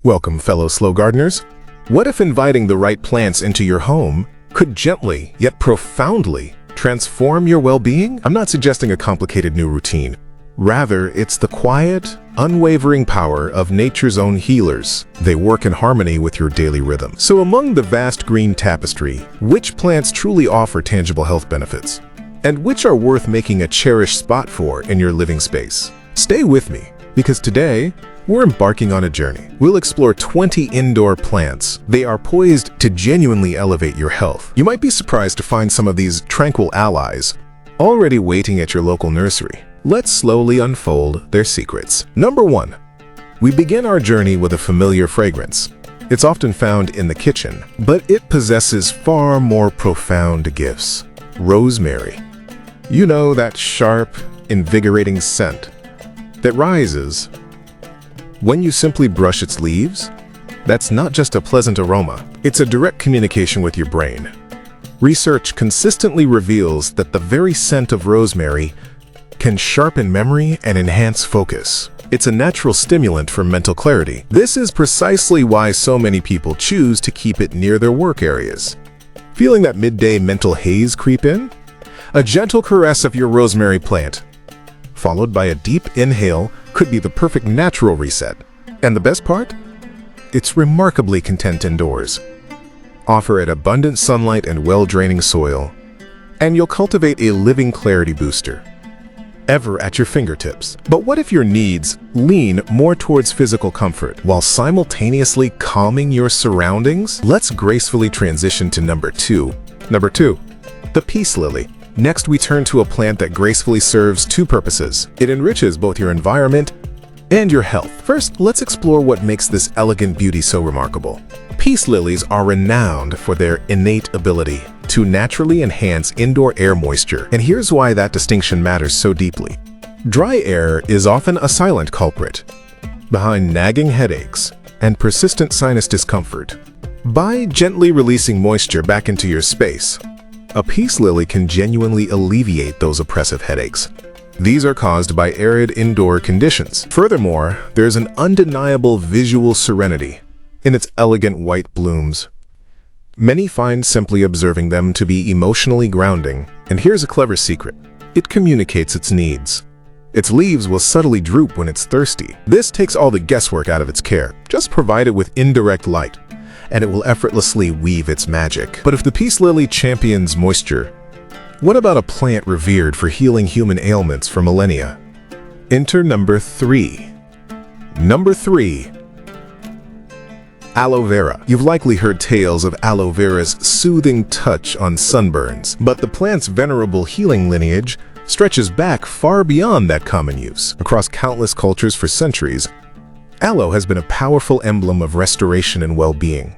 Welcome, fellow slow gardeners. What if inviting the right plants into your home could gently, yet profoundly, transform your well-being? I'm not suggesting a complicated new routine. Rather, it's the quiet, unwavering power of nature's own healers. They work in harmony with your daily rhythm. So among the vast green tapestry, which plants truly offer tangible health benefits? And which are worth making a cherished spot for in your living space? Stay with me, because today, we're embarking on a journey. We'll explore 20 indoor plants. They are poised to genuinely elevate your health. You might be surprised to find some of these tranquil allies already waiting at your local nursery. Let's slowly unfold their secrets. Number 1. We begin our journey with a familiar fragrance. It's often found in the kitchen, but it possesses far more profound gifts. Rosemary. You know, that sharp, invigorating scent that rises when you simply brush its leaves. That's not just a pleasant aroma, it's a direct communication with your brain. Research consistently reveals that the very scent of rosemary can sharpen memory and enhance focus. It's a natural stimulant for mental clarity. This is precisely why so many people choose to keep it near their work areas. Feeling that midday mental haze creep in? A gentle caress of your rosemary plant, followed by a deep inhale, could be the perfect natural reset. And the best part? It's remarkably content indoors. Offer it abundant sunlight and well-draining soil, and you'll cultivate a living clarity booster, ever at your fingertips. But what if your needs lean more towards physical comfort while simultaneously calming your surroundings? Let's gracefully transition to number 2. Number 2, the peace lily. Next, we turn to a plant that gracefully serves two purposes. It enriches both your environment and your health. First, let's explore what makes this elegant beauty so remarkable. Peace lilies are renowned for their innate ability to naturally enhance indoor air moisture. And here's why that distinction matters so deeply. Dry air is often a silent culprit behind nagging headaches and persistent sinus discomfort. By gently releasing moisture back into your space, a peace lily can genuinely alleviate those oppressive headaches. These are caused by arid indoor conditions. Furthermore, there's an undeniable visual serenity in its elegant white blooms. Many find simply observing them to be emotionally grounding, and here's a clever secret. It communicates its needs. Its leaves will subtly droop when it's thirsty. This takes all the guesswork out of its care. Just provide it with indirect light, and it will effortlessly weave its magic. But if the peace lily champions moisture, what about a plant revered for healing human ailments for millennia? Enter number 3. Number 3. Aloe vera. You've likely heard tales of aloe vera's soothing touch on sunburns, but the plant's venerable healing lineage stretches back far beyond that common use. Across countless cultures for centuries, aloe has been a powerful emblem of restoration and well-being.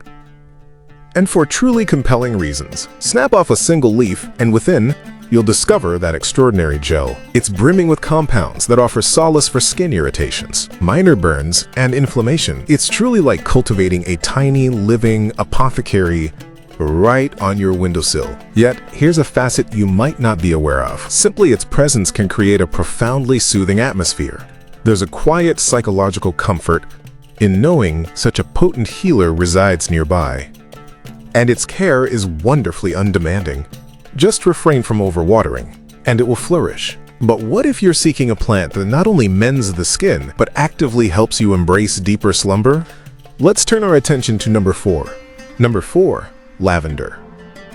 And for truly compelling reasons. Snap off a single leaf, and within, you'll discover that extraordinary gel. It's brimming with compounds that offer solace for skin irritations, minor burns, and inflammation. It's truly like cultivating a tiny, living apothecary right on your windowsill. Yet, here's a facet you might not be aware of. Simply its presence can create a profoundly soothing atmosphere. There's a quiet psychological comfort in knowing such a potent healer resides nearby. And its care is wonderfully undemanding. Just refrain from overwatering, and it will flourish. But what if you're seeking a plant that not only mends the skin, but actively helps you embrace deeper slumber? Let's turn our attention to number 4. Number 4, lavender.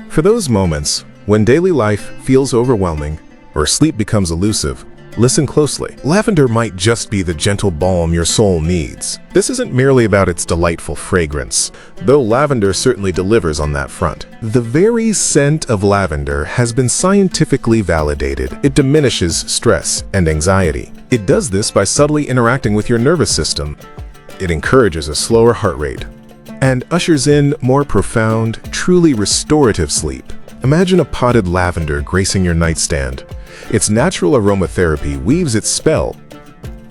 For those moments when daily life feels overwhelming or sleep becomes elusive, listen closely. Lavender might just be the gentle balm your soul needs. This isn't merely about its delightful fragrance, though lavender certainly delivers on that front. The very scent of lavender has been scientifically validated. It diminishes stress and anxiety. It does this by subtly interacting with your nervous system. It encourages a slower heart rate and ushers in more profound, truly restorative sleep. Imagine a potted lavender gracing your nightstand. Its natural aromatherapy weaves its spell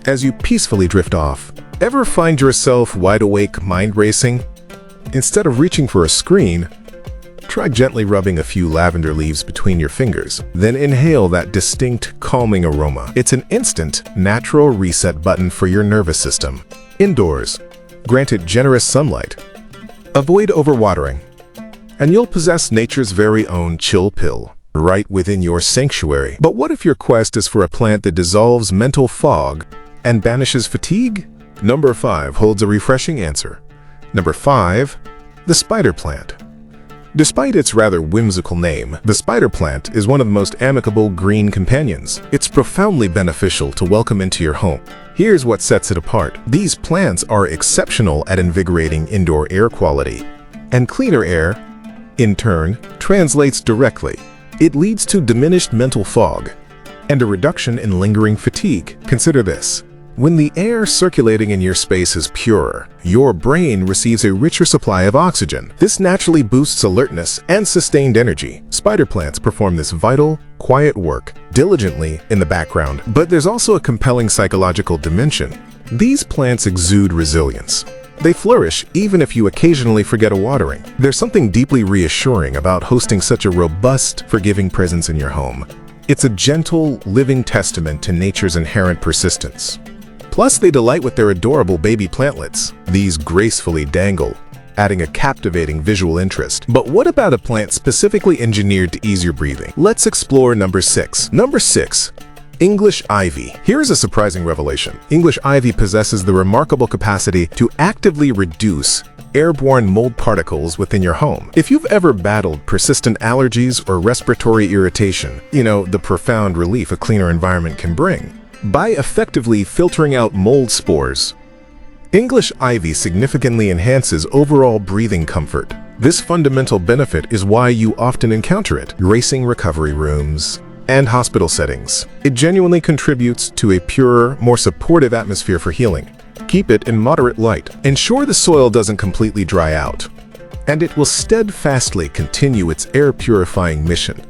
as you peacefully drift off. Ever find yourself wide awake, mind racing? Instead of reaching for a screen, try gently rubbing a few lavender leaves between your fingers. Then inhale that distinct, calming aroma. It's an instant, natural reset button for your nervous system. Indoors, Grant it generous sunlight. Avoid overwatering. And you'll possess nature's very own chill pill right within your sanctuary. But what if your quest is for a plant that dissolves mental fog and banishes fatigue? Number 5 holds a refreshing answer. Number 5, the spider plant. Despite its rather whimsical name, the spider plant is one of the most amicable green companions. It's profoundly beneficial to welcome into your home. Here's what sets it apart. These plants are exceptional at invigorating indoor air quality, and cleaner air, in turn, translates directly. It leads to diminished mental fog and a reduction in lingering fatigue. Consider this. When the air circulating in your space is purer, your brain receives a richer supply of oxygen. This naturally boosts alertness and sustained energy. Spider plants perform this vital, quiet work diligently in the background. But there's also a compelling psychological dimension. These plants exude resilience. They flourish even if you occasionally forget a watering. There's something deeply reassuring about hosting such a robust, forgiving presence in your home. It's a gentle, living testament to nature's inherent persistence. Plus, they delight with their adorable baby plantlets. These gracefully dangle, adding a captivating visual interest. But what about a plant specifically engineered to ease your breathing? Let's explore number 6. Number 6. English ivy. Here's a surprising revelation. English ivy possesses the remarkable capacity to actively reduce airborne mold particles within your home. If you've ever battled persistent allergies or respiratory irritation, you know the profound relief a cleaner environment can bring. By effectively filtering out mold spores, English ivy significantly enhances overall breathing comfort. This fundamental benefit is why you often encounter it in racing recovery rooms and hospital settings. It genuinely contributes to a purer, more supportive atmosphere for healing. Keep it in moderate light. Ensure the soil doesn't completely dry out, and it will steadfastly continue its air-purifying mission.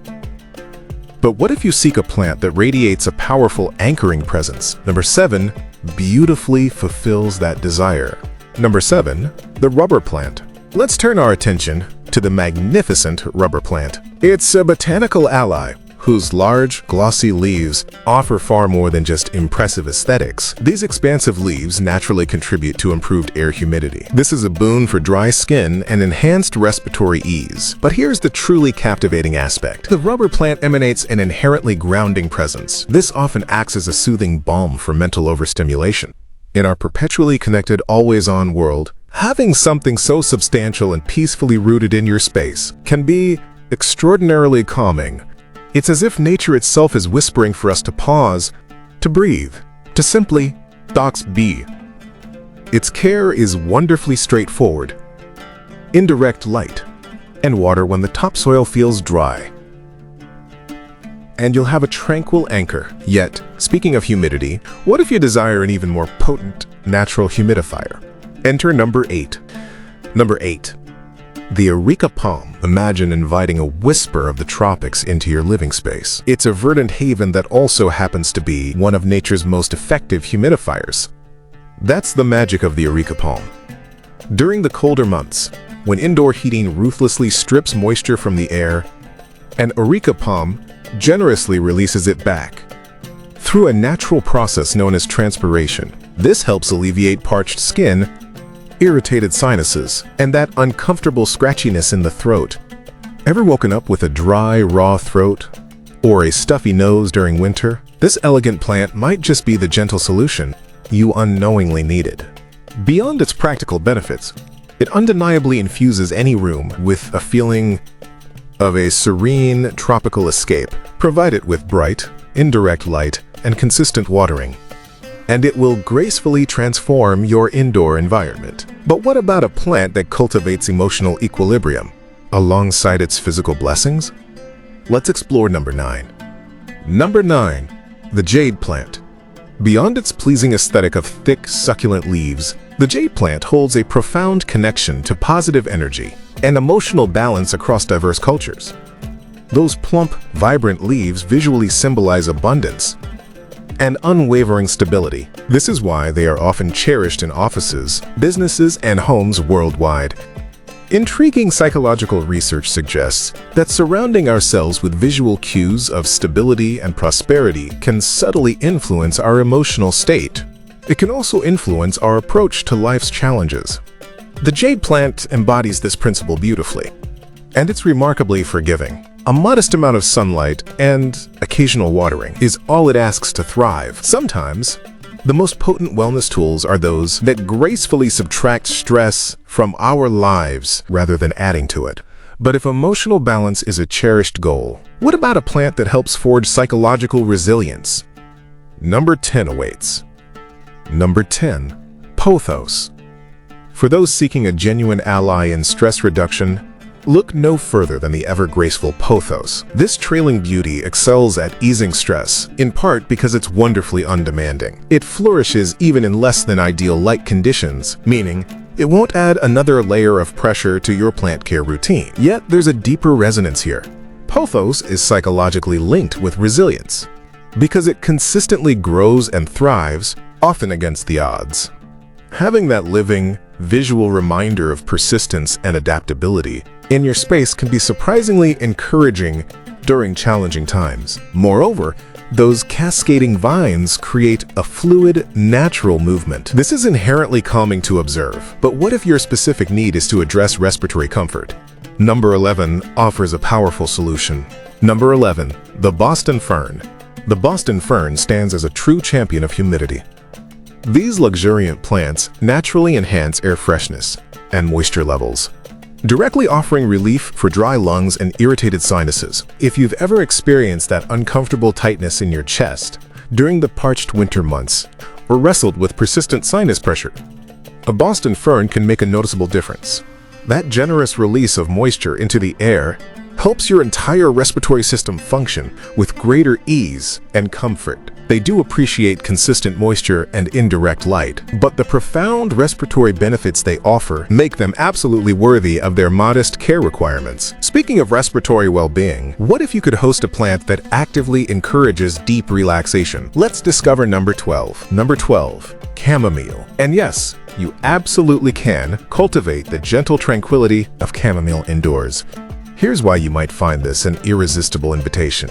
But what if you seek a plant that radiates a powerful anchoring presence? Number 7 beautifully fulfills that desire. Number 7, the rubber plant. Let's turn our attention to the magnificent rubber plant. It's a botanical ally whose large, glossy leaves offer far more than just impressive aesthetics. These expansive leaves naturally contribute to improved air humidity. This is a boon for dry skin and enhanced respiratory ease. But here's the truly captivating aspect. The rubber plant emanates an inherently grounding presence. This often acts as a soothing balm for mental overstimulation. In our perpetually connected, always-on world, having something so substantial and peacefully rooted in your space can be extraordinarily calming. It's as if nature itself is whispering for us to pause, to breathe, to simply be. Its care is wonderfully straightforward. Indirect light and water when the topsoil feels dry, and you'll have a tranquil anchor. Yet, speaking of humidity, what if you desire an even more potent natural humidifier? Enter number 8. Number 8. The Areca palm. Imagine inviting a whisper of the tropics into your living space. It's a verdant haven that also happens to be one of nature's most effective humidifiers. That's the magic of the Areca palm. During the colder months, when indoor heating ruthlessly strips moisture from the air, an Areca palm generously releases it back through a natural process known as transpiration. This helps alleviate parched skin, irritated sinuses, and that uncomfortable scratchiness in the throat. Ever woken up with a dry, raw throat or a stuffy nose during winter? This elegant plant might just be the gentle solution you unknowingly needed. Beyond its practical benefits, it undeniably infuses any room with a feeling of a serene, tropical escape. Provide it with bright, indirect light and consistent watering, and it will gracefully transform your indoor environment. But what about a plant that cultivates emotional equilibrium alongside its physical blessings? Let's explore number 9. Number 9, the jade plant. Beyond its pleasing aesthetic of thick, succulent leaves, the jade plant holds a profound connection to positive energy and emotional balance across diverse cultures. Those plump, vibrant leaves visually symbolize abundance and unwavering stability. This is why they are often cherished in offices, businesses, and homes worldwide. Intriguing psychological research suggests that surrounding ourselves with visual cues of stability and prosperity can subtly influence our emotional state. It can also influence our approach to life's challenges. The jade plant embodies this principle beautifully, and it's remarkably forgiving. A modest amount of sunlight and occasional watering is all it asks to thrive. Sometimes, the most potent wellness tools are those that gracefully subtract stress from our lives rather than adding to it. But if emotional balance is a cherished goal, what about a plant that helps forge psychological resilience? Number 10 awaits. Number 10. Pothos. For those seeking a genuine ally in stress reduction, look no further than the ever-graceful pothos. This trailing beauty excels at easing stress, in part because it's wonderfully undemanding. It flourishes even in less than ideal light conditions, meaning it won't add another layer of pressure to your plant care routine. Yet there's a deeper resonance here. Pothos is psychologically linked with resilience, because it consistently grows and thrives, often against the odds. Having that living, visual reminder of persistence and adaptability in your space can be surprisingly encouraging during challenging times. Moreover, those cascading vines create a fluid, natural movement. This is inherently calming to observe. But what if your specific need is to address respiratory comfort? Number 11 offers a powerful solution. Number 11, the Boston Fern. The Boston Fern stands as a true champion of humidity. These luxuriant plants naturally enhance air freshness and moisture levels, directly offering relief for dry lungs and irritated sinuses. If you've ever experienced that uncomfortable tightness in your chest during the parched winter months, or wrestled with persistent sinus pressure, a Boston Fern can make a noticeable difference. That generous release of moisture into the air helps your entire respiratory system function with greater ease and comfort. They do appreciate consistent moisture and indirect light, but the profound respiratory benefits they offer make them absolutely worthy of their modest care requirements. Speaking of respiratory well-being, what if you could host a plant that actively encourages deep relaxation? Let's discover number 12. Number 12, chamomile. And yes, you absolutely can cultivate the gentle tranquility of chamomile indoors. Here's why you might find this an irresistible invitation.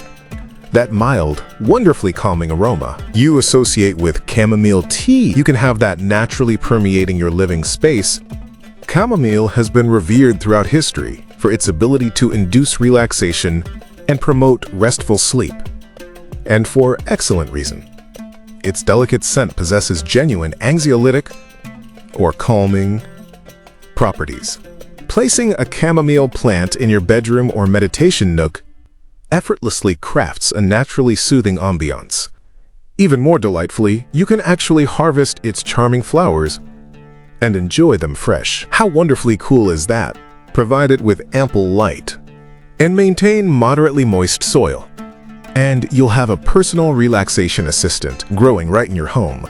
That mild, wonderfully calming aroma you associate with chamomile tea. You can have that naturally permeating your living space. Chamomile has been revered throughout history for its ability to induce relaxation and promote restful sleep. And for excellent reason. Its delicate scent possesses genuine anxiolytic or calming properties. Placing a chamomile plant in your bedroom or meditation nook effortlessly crafts a naturally soothing ambiance. Even more delightfully, you can actually harvest its charming flowers and enjoy them fresh. How wonderfully cool is that? Provide it with ample light and maintain moderately moist soil, and you'll have a personal relaxation assistant growing right in your home.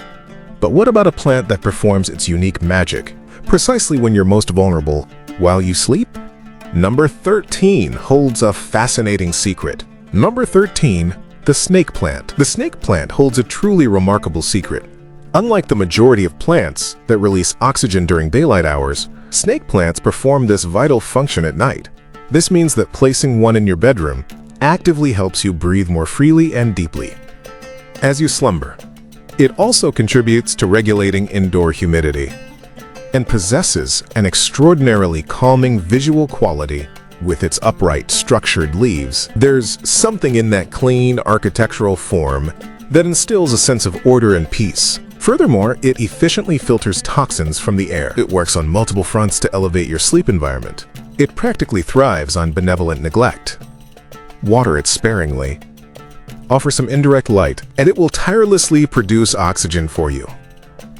But what about a plant that performs its unique magic precisely when you're most vulnerable, while you sleep? Number 13 holds a fascinating secret. Number 13, the snake plant. The snake plant holds a truly remarkable secret. Unlike the majority of plants that release oxygen during daylight hours, snake plants perform this vital function at night. This means that placing one in your bedroom actively helps you breathe more freely and deeply as you slumber. It also contributes to regulating indoor humidity and possesses an extraordinarily calming visual quality with its upright, structured leaves. There's something in that clean architectural form that instills a sense of order and peace. Furthermore, it efficiently filters toxins from the air. It works on multiple fronts to elevate your sleep environment. It practically thrives on benevolent neglect. Water it sparingly, offer some indirect light, and it will tirelessly produce oxygen for you,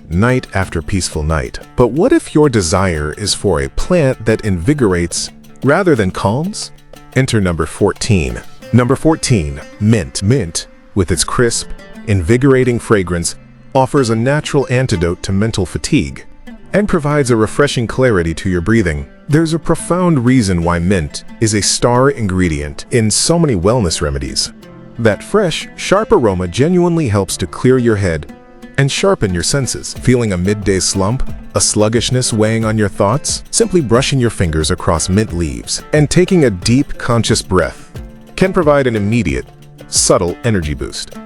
night after peaceful night. But what if your desire is for a plant that invigorates rather than calms? Enter number 14. Number 14, mint. Mint, with its crisp, invigorating fragrance, offers a natural antidote to mental fatigue and provides a refreshing clarity to your breathing. There's a profound reason why mint is a star ingredient in so many wellness remedies. That fresh, sharp aroma genuinely helps to clear your head and sharpen your senses. Feeling a midday slump, a sluggishness weighing on your thoughts? Simply brushing your fingers across mint leaves and taking a deep, conscious breath can provide an immediate, subtle energy boost,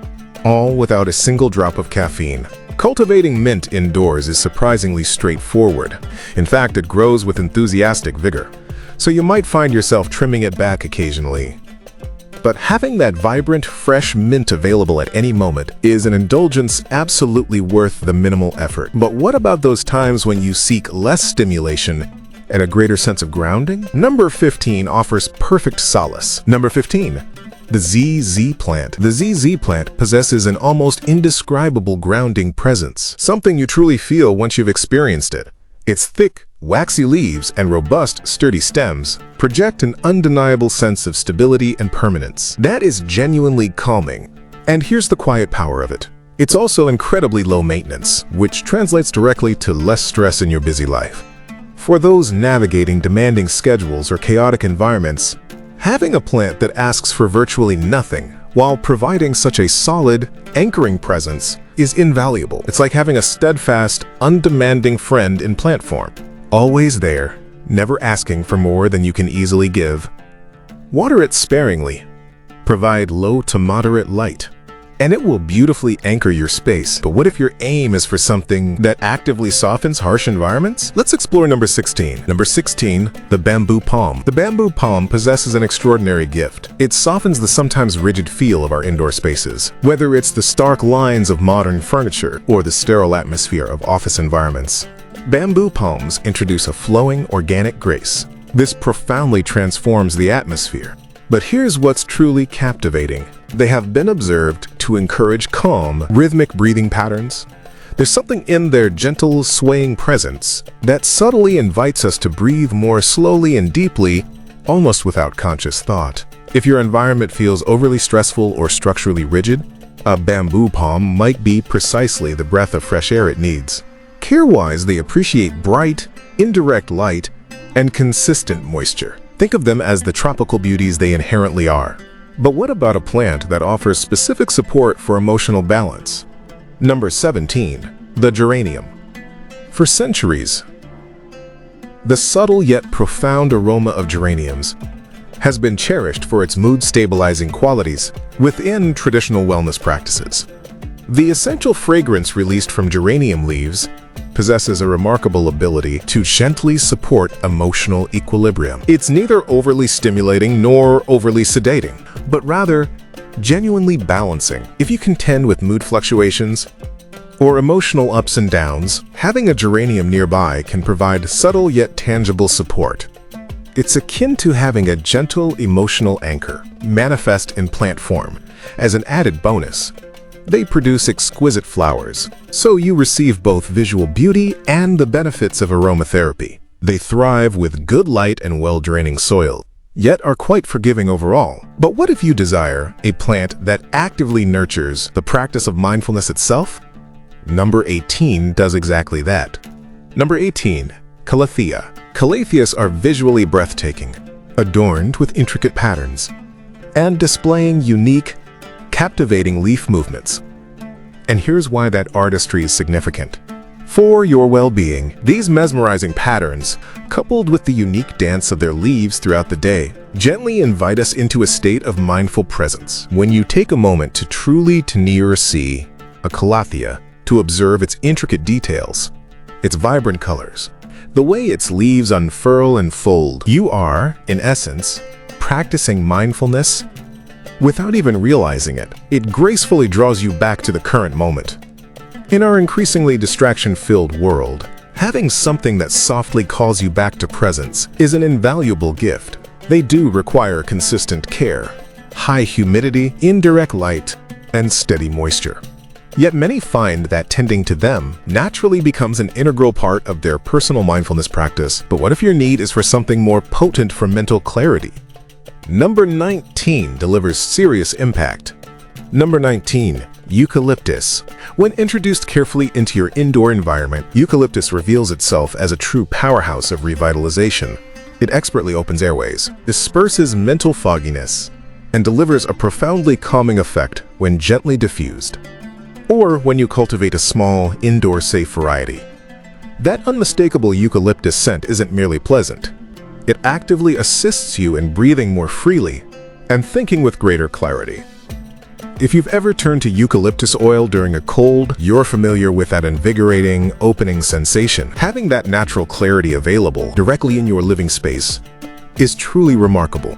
all without a single drop of caffeine. Cultivating mint indoors is surprisingly straightforward. In fact, it grows with enthusiastic vigor, so you might find yourself trimming it back occasionally. But having that vibrant, fresh mint available at any moment is an indulgence absolutely worth the minimal effort. But what about those times when you seek less stimulation and a greater sense of grounding? Number 15 offers perfect solace. Number 15. The ZZ plant. The ZZ plant possesses an almost indescribable grounding presence, something you truly feel once you've experienced it. Its thick, waxy leaves and robust, sturdy stems project an undeniable sense of stability and permanence. That is genuinely calming. And here's the quiet power of it. It's also incredibly low maintenance, which translates directly to less stress in your busy life. For those navigating demanding schedules or chaotic environments, having a plant that asks for virtually nothing while providing such a solid, anchoring presence is invaluable. It's like having a steadfast, undemanding friend in plant form. Always there, never asking for more than you can easily give. Water it sparingly. Provide low to moderate light, and it will beautifully anchor your space. But what if your aim is for something that actively softens harsh environments? Let's explore number 16. Number 16, the bamboo palm. The bamboo palm possesses an extraordinary gift. It softens the sometimes rigid feel of our indoor spaces. Whether it's the stark lines of modern furniture or the sterile atmosphere of office environments, bamboo palms introduce a flowing, organic grace. This profoundly transforms the atmosphere. But here's what's truly captivating. They have been observed to encourage calm, rhythmic breathing patterns. There's something in their gentle, swaying presence that subtly invites us to breathe more slowly and deeply, almost without conscious thought. If your environment feels overly stressful or structurally rigid, a bamboo palm might be precisely the breath of fresh air it needs. Care-wise, they appreciate bright, indirect light and consistent moisture. Think of them as the tropical beauties they inherently are. But what about a plant that offers specific support for emotional balance? Number 17, the geranium. For centuries, the subtle yet profound aroma of geraniums has been cherished for its mood-stabilizing qualities within traditional wellness practices. The essential fragrance released from geranium leaves possesses a remarkable ability to gently support emotional equilibrium. It's neither overly stimulating nor overly sedating, but rather genuinely balancing. If you contend with mood fluctuations or emotional ups and downs, having a geranium nearby can provide subtle yet tangible support. It's akin to having a gentle emotional anchor manifest in plant form. As an added bonus, they produce exquisite flowers, so you receive both visual beauty and the benefits of aromatherapy. They thrive with good light and well-draining soil, yet are quite forgiving overall. But what if you desire a plant that actively nurtures the practice of mindfulness itself? Number 18 does exactly that. Number 18, Calathea. Calatheas are visually breathtaking, adorned with intricate patterns, and displaying unique, captivating leaf movements. And here's why that artistry is significant. For your well-being, these mesmerizing patterns, coupled with the unique dance of their leaves throughout the day, gently invite us into a state of mindful presence. When you take a moment to truly near see a calathea, to observe its intricate details, its vibrant colors, the way its leaves unfurl and fold, you are, in essence, practicing mindfulness without even realizing it. It gracefully draws you back to the current moment. In our increasingly distraction-filled world, having something that softly calls you back to presence is an invaluable gift. They do require consistent care, high humidity, indirect light, and steady moisture. Yet many find that tending to them naturally becomes an integral part of their personal mindfulness practice. But what if your need is for something more potent for mental clarity? Number 19 delivers serious impact. Number 19, eucalyptus. When introduced carefully into your indoor environment, eucalyptus reveals itself as a true powerhouse of revitalization. It expertly opens airways, disperses mental fogginess, and delivers a profoundly calming effect when gently diffused, or when you cultivate a small, indoor safe variety. That unmistakable eucalyptus scent isn't merely pleasant. It actively assists you in breathing more freely and thinking with greater clarity. If you've ever turned to eucalyptus oil during a cold, you're familiar with that invigorating, opening sensation. Having that natural clarity available directly in your living space is truly remarkable.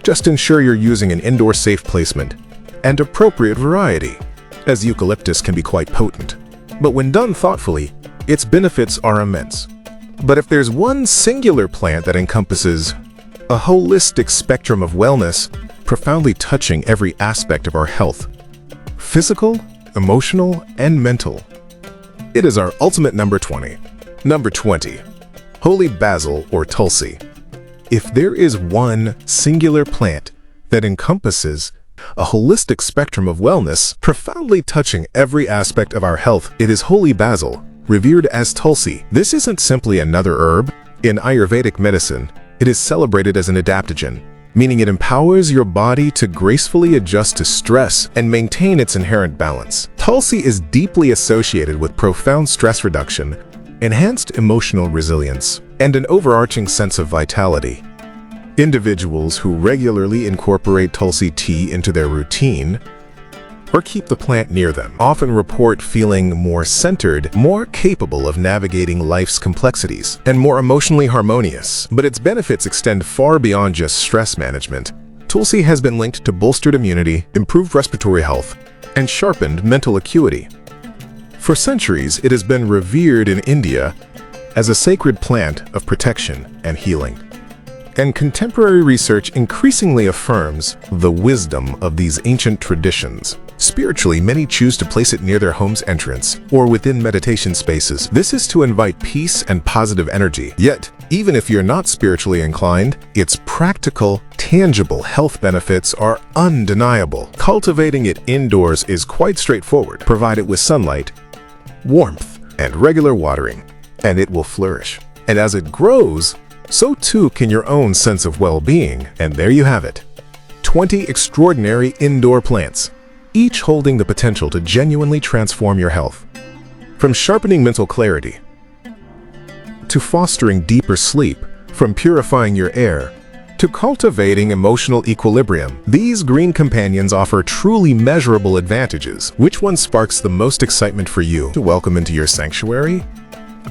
Just ensure you're using an indoor safe placement and appropriate variety, as eucalyptus can be quite potent. But when done thoughtfully, its benefits are immense. But if there's one singular plant that encompasses a holistic spectrum of wellness, profoundly touching every aspect of our health, physical, emotional, and mental, it is our ultimate number 20. Number 20. Holy basil or tulsi. If there is one singular plant that encompasses a holistic spectrum of wellness, profoundly touching every aspect of our health, it is holy basil, revered as tulsi. This isn't simply another herb. In Ayurvedic medicine, it is celebrated as an adaptogen, meaning it empowers your body to gracefully adjust to stress and maintain its inherent balance. Tulsi is deeply associated with profound stress reduction, enhanced emotional resilience, and an overarching sense of vitality. Individuals who regularly incorporate tulsi tea into their routine or keep the plant near them often report feeling more centered, more capable of navigating life's complexities, and more emotionally harmonious. But its benefits extend far beyond just stress management. Tulsi has been linked to bolstered immunity, improved respiratory health, and sharpened mental acuity. For centuries, it has been revered in India as a sacred plant of protection and healing. And contemporary research increasingly affirms the wisdom of these ancient traditions. Spiritually, many choose to place it near their home's entrance or within meditation spaces. This is to invite peace and positive energy. Yet, even if you're not spiritually inclined, its practical, tangible health benefits are undeniable. Cultivating it indoors is quite straightforward. Provide it with sunlight, warmth, and regular watering, and it will flourish. And as it grows, so too can your own sense of well-being. And there you have it. 20 extraordinary indoor plants, each holding the potential to genuinely transform your health. From sharpening mental clarity to fostering deeper sleep, from purifying your air to cultivating emotional equilibrium, these green companions offer truly measurable advantages. Which one sparks the most excitement for you to welcome into your sanctuary?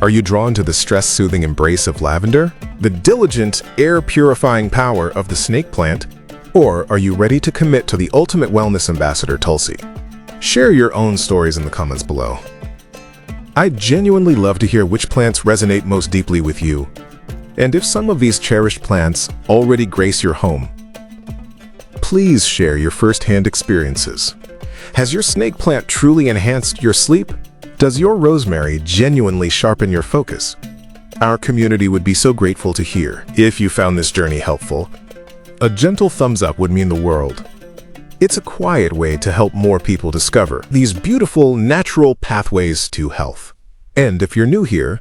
Are you drawn to the stress-soothing embrace of lavender, the diligent, air-purifying power of the snake plant, or are you ready to commit to the ultimate wellness ambassador, Tulsi? Share your own stories in the comments below. I'd genuinely love to hear which plants resonate most deeply with you, and if some of these cherished plants already grace your home. Please share your first-hand experiences. Has your snake plant truly enhanced your sleep? Does your rosemary genuinely sharpen your focus? Our community would be so grateful to hear. If you found this journey helpful, a gentle thumbs up would mean the world. It's a quiet way to help more people discover these beautiful, natural pathways to health. And if you're new here,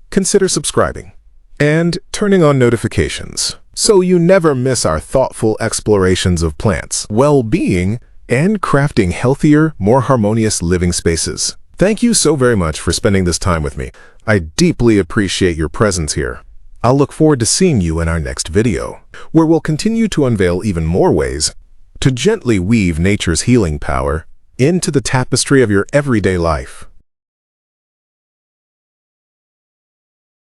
consider subscribing and turning on notifications so you never miss our thoughtful explorations of plants, well-being, and crafting healthier, more harmonious living spaces. Thank you so very much for spending this time with me. I deeply appreciate your presence here. I'll look forward to seeing you in our next video, where we'll continue to unveil even more ways to gently weave nature's healing power into the tapestry of your everyday life.